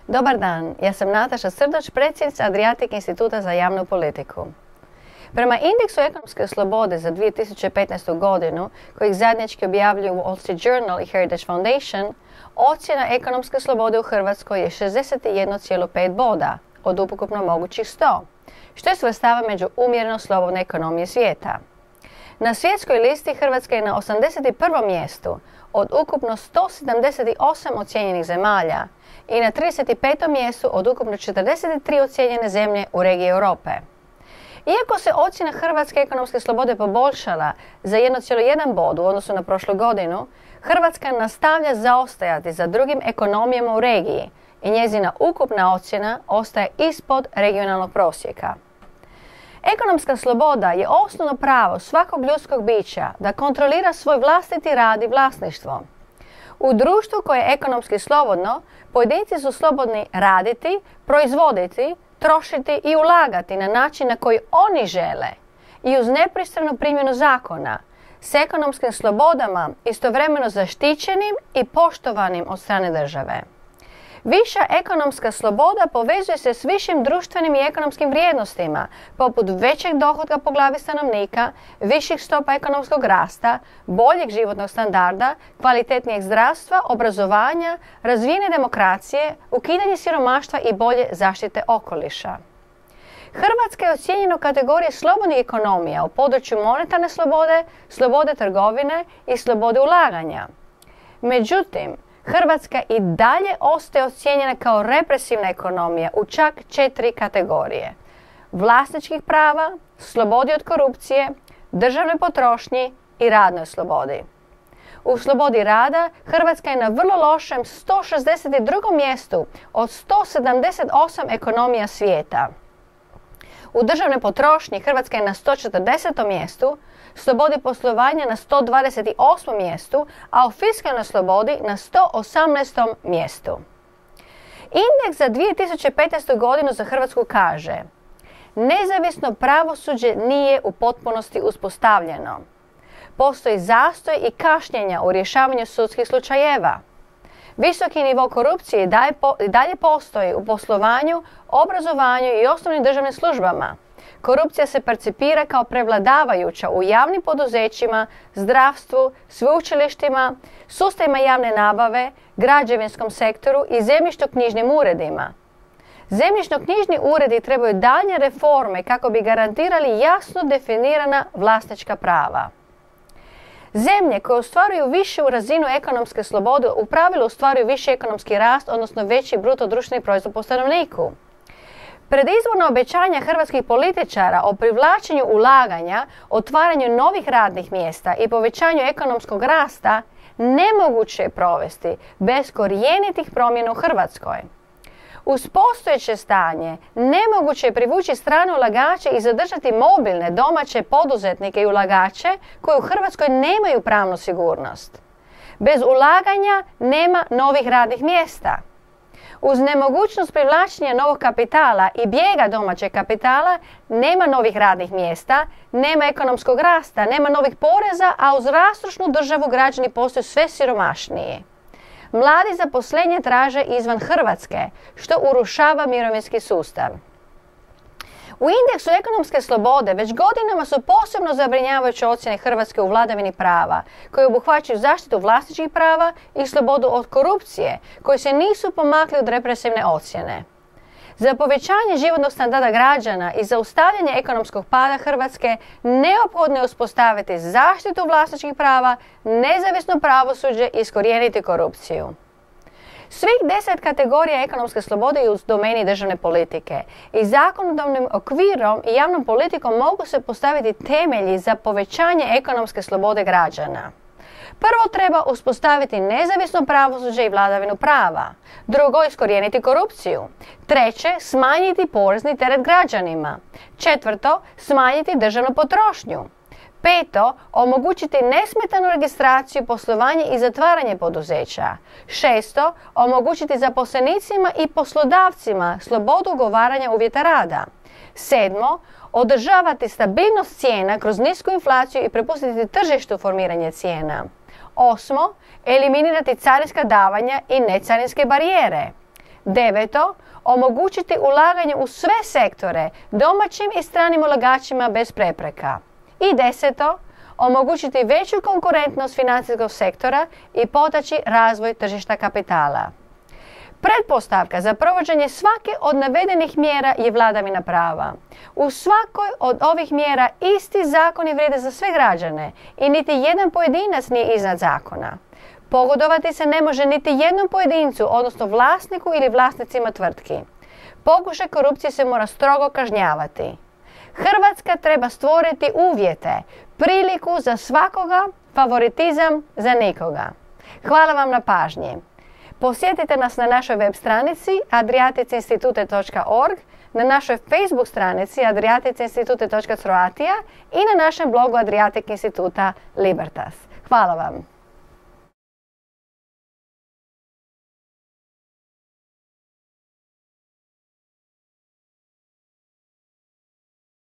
Dobar dan, ja sam Nataša Srdoć, predsjednica Adriatic instituta za javnu politiku. Prema indeksu ekonomske slobode za 2015. godinu, kojeg zajednički objavljuju Wall Street Journal i Heritage Foundation, ocjena ekonomske slobode u Hrvatskoj je 61,5 boda od ukupno mogućih 100, što je svrstava među umjereno slobodne ekonomije svijeta. Na svjetskoj listi Hrvatska je na 81. mjestu od ukupno 178 ocijenjenih zemalja i na 35. mjestu od ukupno 43 ocijenjene zemlje u regiji Europe. Iako se ocjena hrvatske ekonomske slobode poboljšala za 1,1 bod u odnosu na prošlu godinu, Hrvatska nastavlja zaostajati za drugim ekonomijama u regiji i njezina ukupna ocjena ostaje ispod regionalnog prosjeka. Ekonomska sloboda je osnovno pravo svakog ljudskog bića da kontrolira svoj vlastiti rad i vlasništvo. U društvu koje je ekonomski slobodno, pojedinci su slobodni raditi, proizvoditi, trošiti i ulagati na način na koji oni žele i uz nepristranu primjenu zakona, s ekonomskim slobodama istovremeno zaštićenim i poštovanim od strane države. Viša ekonomska sloboda povezuje se s višim društvenim i ekonomskim vrijednostima, poput većeg dohotka po glavi stanovnika, viših stopa ekonomskog rasta, boljeg životnog standarda, kvalitetnijeg zdravstva, obrazovanja, razvijene demokracije, ukidanje siromaštva i bolje zaštite okoliša. Hrvatska je ocijenjena u kategoriji slobodnih ekonomija u području monetarne slobode, slobode trgovine i slobode ulaganja. Međutim, Hrvatska i dalje ostaje ocijenjena kao represivna ekonomija u čak 4 kategorije: vlasničkih prava, slobodi od korupcije, državnoj potrošnji i radnoj slobodi. U slobodi rada Hrvatska je na vrlo lošem 162. mjestu od 178 ekonomija svijeta. U državnoj potrošnji Hrvatska je na 140. mjestu, slobodi poslovanja na 128. mjestu, a u fiskalnoj slobodi na 118. mjestu. Indeks za 2015. godinu za Hrvatsku kaže: nezavisno pravosuđe nije u potpunosti uspostavljeno. Postoji zastoj i kašnjenja u rješavanju sudskih slučajeva. Visoki nivo korupcije i dalje postoji u poslovanju, obrazovanju i osnovnim državnim službama. Korupcija se percipira kao prevladavajuća u javnim poduzećima, zdravstvu, sveučilištima, sustavima javne nabave, građevinskom sektoru i zemljišno-knjižnim uredima. Zemljišno-knjižni uredi trebaju daljnje reforme kako bi garantirali jasno definirana vlasnička prava. Zemlje koje ostvaruju višu razinu ekonomske slobode u pravilu ostvaruju viši ekonomski rast, odnosno veći bruto društveni proizvod po stanovniku. Predizborna obećanja hrvatskih političara o privlačenju ulaganja, otvaranju novih radnih mjesta i povećanju ekonomskog rasta nemoguće je provesti bez korijenitih promjena u Hrvatskoj. Uz postojeće stanje nemoguće je privući strane ulagače i zadržati mobilne domaće poduzetnike i ulagače koji u Hrvatskoj nemaju pravnu sigurnost. Bez ulaganja nema novih radnih mjesta. Uz nemogućnost privlačenja novog kapitala i bijega domaćeg kapitala nema novih radnih mjesta, nema ekonomskog rasta, nema novih poreza, a uz rastrošnu državu građani postaju sve siromašniji. Mladi zaposlenje traže izvan Hrvatske, što urušava mirovinski sustav. U indeksu ekonomske slobode već godinama su posebno zabrinjavajuće ocjene Hrvatske u vladavini prava, koje obuhvaćaju zaštitu vlasničkih prava i slobodu od korupcije, koji se nisu pomakli od represivne ocjene. Za povećanje životnog standarda građana i zaustavljanje ekonomskog pada Hrvatske neophodno je uspostaviti zaštitu vlasničkih prava, nezavisno pravosuđe i iskorijeniti korupciju. Svih 10 kategorija ekonomske slobode je u domeni državne politike i zakonodavnim okvirom i javnom politikom mogu se postaviti temelji za povećanje ekonomske slobode građana. Prvo treba uspostaviti nezavisno pravosuđe i vladavinu prava. Drugo, iskorijeniti korupciju. Treće, smanjiti porezni teret građanima. Četvrto, smanjiti državnu potrošnju. Peto, omogućiti nesmetanu registraciju, poslovanje i zatvaranje poduzeća. Šesto, omogućiti zaposlenicima i poslodavcima slobodu ugovaranja uvjeta rada. Sedmo, održavati stabilnost cijena kroz nisku inflaciju i prepustiti tržištu formiranje cijena. Osmo, eliminirati carinska davanja i necarinske barijere. Deveto, omogućiti ulaganje u sve sektore, domaćim i stranim ulagačima bez prepreka. I deseto, omogućiti veću konkurentnost financijskog sektora i potaći razvoj tržišta kapitala. Pretpostavka za provođenje svake od navedenih mjera je vladavina prava. U svakoj od ovih mjera isti zakoni vrijede za sve građane i niti jedan pojedinac nije iznad zakona. Pogodovati se ne može niti jednom pojedincu, odnosno vlasniku ili vlasnicima tvrtki. Pokušaj korupcije se mora strogo kažnjavati. Hrvatska treba stvoriti uvjete, priliku za svakoga, favoritizam za nikoga. Hvala vam na pažnji. Posjetite nas na našoj web stranici adriaticinstitute.org, na našoj Facebook stranici adriaticinstitute.croatia i na našem blogu Adriatic Instituta Libertas. Hvala vam.